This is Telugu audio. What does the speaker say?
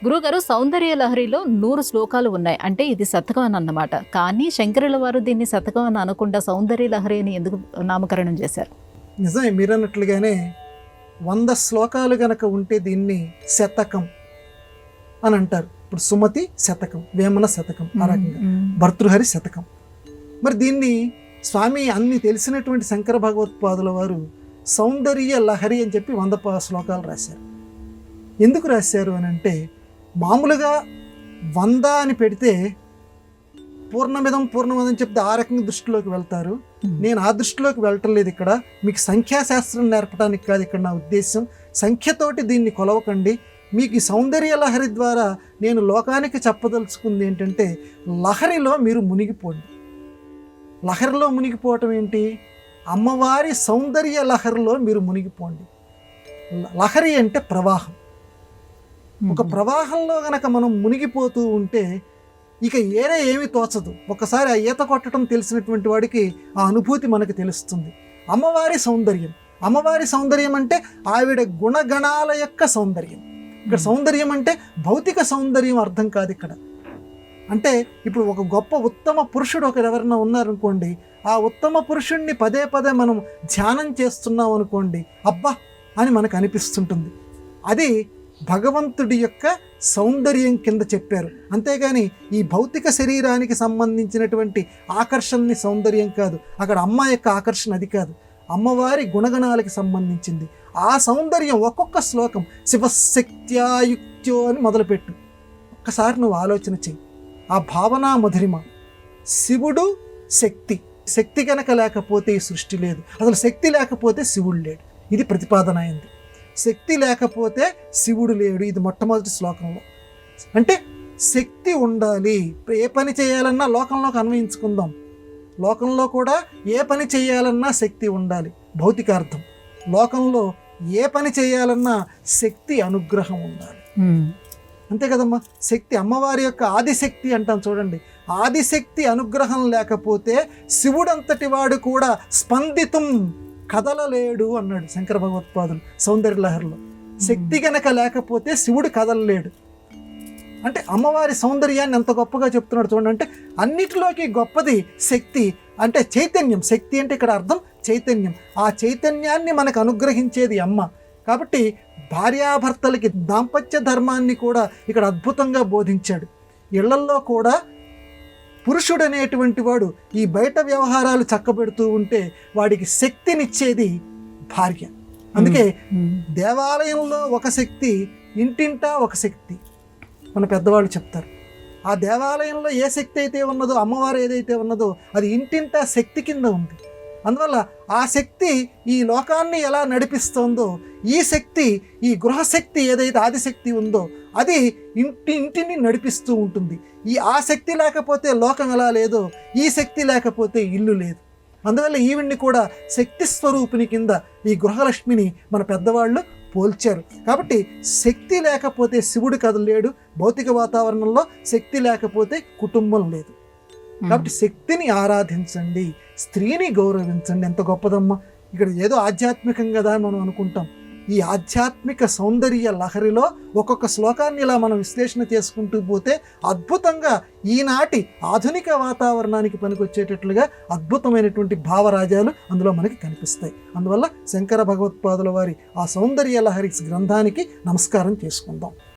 గురుగారు, సౌందర్య లహరిలో 100 శ్లోకాలు ఉన్నాయి. అంటే ఇది శతకం అని అన్నమాట. కానీ శంకరుల వారు దీన్ని శతకం అని అనకుండా సౌందర్య లహరి అని ఎందుకు నామకరణం చేశారు? నిజమే, మీరన్నట్లుగానే 100 శ్లోకాలు గనక ఉంటే దీన్ని శతకం అని అంటారు. ఇప్పుడు సుమతి శతకం, వేమన శతకం, ఆ రకంగా భర్తృహరి శతకం. మరి దీన్ని స్వామి అన్ని తెలిసినటువంటి శంకర భగవత్పాదుల వారు సౌందర్య లహరి అని చెప్పి 100 శ్లోకాలు రాశారు. ఎందుకు రాశారు అని అంటే, మామూలుగా 100 అని పెడితే పూర్ణమిదం పూర్ణమదని చెప్తే ఆ రకంగా దృష్టిలోకి వెళ్తారు. నేను ఆ దృష్టిలోకి వెళ్ళటం లేదు. ఇక్కడ మీకు సంఖ్యాశాస్త్రం నేర్పడానికి కాదు ఇక్కడ నా ఉద్దేశం. సంఖ్యతోటి దీన్ని కొలవకండి. మీకు ఈ సౌందర్య లహరి ద్వారా నేను లోకానికి చెప్పదలుచుకుంది ఏంటంటే, లహరిలో మీరు మునిగిపోండి. లహరిలో మునిగిపోవటం ఏంటి? అమ్మవారి సౌందర్య లహరిలో మీరు మునిగిపోండి. లహరి అంటే ప్రవాహం. ఒక ప్రవాహంలో గనక మనం మునిగిపోతూ ఉంటే ఇక ఏరే ఏమీ తోచదు. ఒకసారి ఆ ఈత కొట్టడం తెలిసినటువంటి వాడికి ఆ అనుభూతి మనకు తెలుస్తుంది. అమ్మవారి సౌందర్యం, అమ్మవారి సౌందర్యం అంటే ఆవిడ గుణగణాల యొక్క సౌందర్యం. ఇక్కడ సౌందర్యం అంటే భౌతిక సౌందర్యం అర్థం కాదు ఇక్కడ. అంటే ఇప్పుడు ఒక గొప్ప ఉత్తమ పురుషుడు ఒకరు ఎవరైనా ఉన్నారనుకోండి, ఆ ఉత్తమ పురుషుణ్ణి పదే పదే మనం ధ్యానం చేస్తున్నాం అనుకోండి, అబ్బా అని మనకు అనిపిస్తుంటుంది. అది భగవంతుడి యొక్క సౌందర్యం కింద చెప్పారు. అంతేగాని ఈ భౌతిక శరీరానికి సంబంధించినటువంటి ఆకర్షణని సౌందర్యం కాదు. అక్కడ అమ్మ యొక్క ఆకర్షణ అది కాదు, అమ్మవారి గుణగణాలకి సంబంధించింది. ఆ సౌందర్యం ఒక్కొక్క శ్లోకం శివశక్త్యాయుక్త్యో అని మొదలుపెట్టు. ఒక్కసారి నువ్వు ఆలోచన చెయ్యి. ఆ భావనా మధురిమ. శివుడు శక్తి, శక్తి కనుక లేకపోతే ఈ సృష్టి లేదు. అసలు శక్తి లేకపోతే శివుడు లేడు. ఇది ప్రతిపాదన అయింది. శక్తి లేకపోతే శివుడు లేడు. ఇది మొట్టమొదటి శ్లోకంలో. అంటే శక్తి ఉండాలి. ఏ పని చేయాలన్నా లోకంలోకి అన్వయించుకుందాం. లోకంలో కూడా ఏ పని చేయాలన్నా శక్తి ఉండాలి. భౌతికార్థం. లోకంలో ఏ పని చేయాలన్నా శక్తి అనుగ్రహం ఉండాలి. అంతే కదమ్మా. శక్తి అమ్మవారి యొక్క ఆదిశక్తి అంటాం చూడండి. ఆదిశక్తి అనుగ్రహం లేకపోతే శివుడంతటి వాడు కూడా స్పందితం కదలలేడు అన్నాడు శంకర భగవత్పాదులు సౌందర్య లహరిలో. శక్తి గనక లేకపోతే శివుడు కదలలేడు. అంటే అమ్మవారి సౌందర్యాన్ని ఎంత గొప్పగా చెప్తున్నాడు చూడండి. అంటే అన్నిటిలోకి గొప్పది శక్తి, అంటే చైతన్యం. శక్తి అంటే ఇక్కడ అర్థం చైతన్యం. ఆ చైతన్యాన్ని మనకు అనుగ్రహించేది అమ్మ. కాబట్టి భార్యాభర్తలకి దాంపత్య ధర్మాన్ని కూడా ఇక్కడ అద్భుతంగా బోధించాడు. ఇళ్లల్లో కూడా పురుషుడు అనేటువంటి వాడు ఈ బయట వ్యవహారాలు చక్కబెడుతూ ఉంటే వాడికి శక్తినిచ్చేది భార్య. అందుకే దేవాలయంలో ఒక శక్తి, ఇంటింటా ఒక శక్తి మన పెద్దవాళ్ళు చెప్తారు. ఆ దేవాలయంలో ఏ శక్తి అయితే ఉన్నదో, అమ్మవారు ఏదైతే ఉన్నదో అది ఇంటింటా శక్తి కింద ఉంది. అందువల్ల ఆ శక్తి ఈ లోకాన్ని ఎలా నడిపిస్తుందో, ఈ శక్తి, ఈ గృహశక్తి ఏదైతే ఆదిశక్తి ఉందో అది ఇంటిని నడిపిస్తూ ఉంటుంది. ఆ శక్తి లేకపోతే లోకం ఎలా లేదో, ఈ శక్తి లేకపోతే ఇల్లు లేదు. అందువల్ల ఈవిడ్ని కూడా శక్తి స్వరూపిణి కింద ఈ గృహలక్ష్మిని మన పెద్దవాళ్ళు పోల్చారు. కాబట్టి శక్తి లేకపోతే శివుడు కదలేడు. భౌతిక వాతావరణంలో శక్తి లేకపోతే కుటుంబం లేదు. కాబట్టి శక్తిని ఆరాధించండి, స్త్రీని గౌరవించండి. ఎంత గొప్పదమ్మా. ఇక్కడ ఏదో ఆధ్యాత్మికం కదా అని మనం అనుకుంటాం. ఈ ఆధ్యాత్మిక సౌందర్య లహరిలో ఒక్కొక్క శ్లోకాన్ని ఇలా మనం విశ్లేషణ చేసుకుంటూ పోతే అద్భుతంగా ఈనాటి ఆధునిక వాతావరణానికి పనికొచ్చేటట్లుగా అద్భుతమైనటువంటి భావరాజాలు అందులో మనకి కనిపిస్తాయి. అందువల్ల శంకర భగవత్పాదుల వారి ఆ సౌందర్య లహరి గ్రంథానికి నమస్కారం చేసుకుందాం.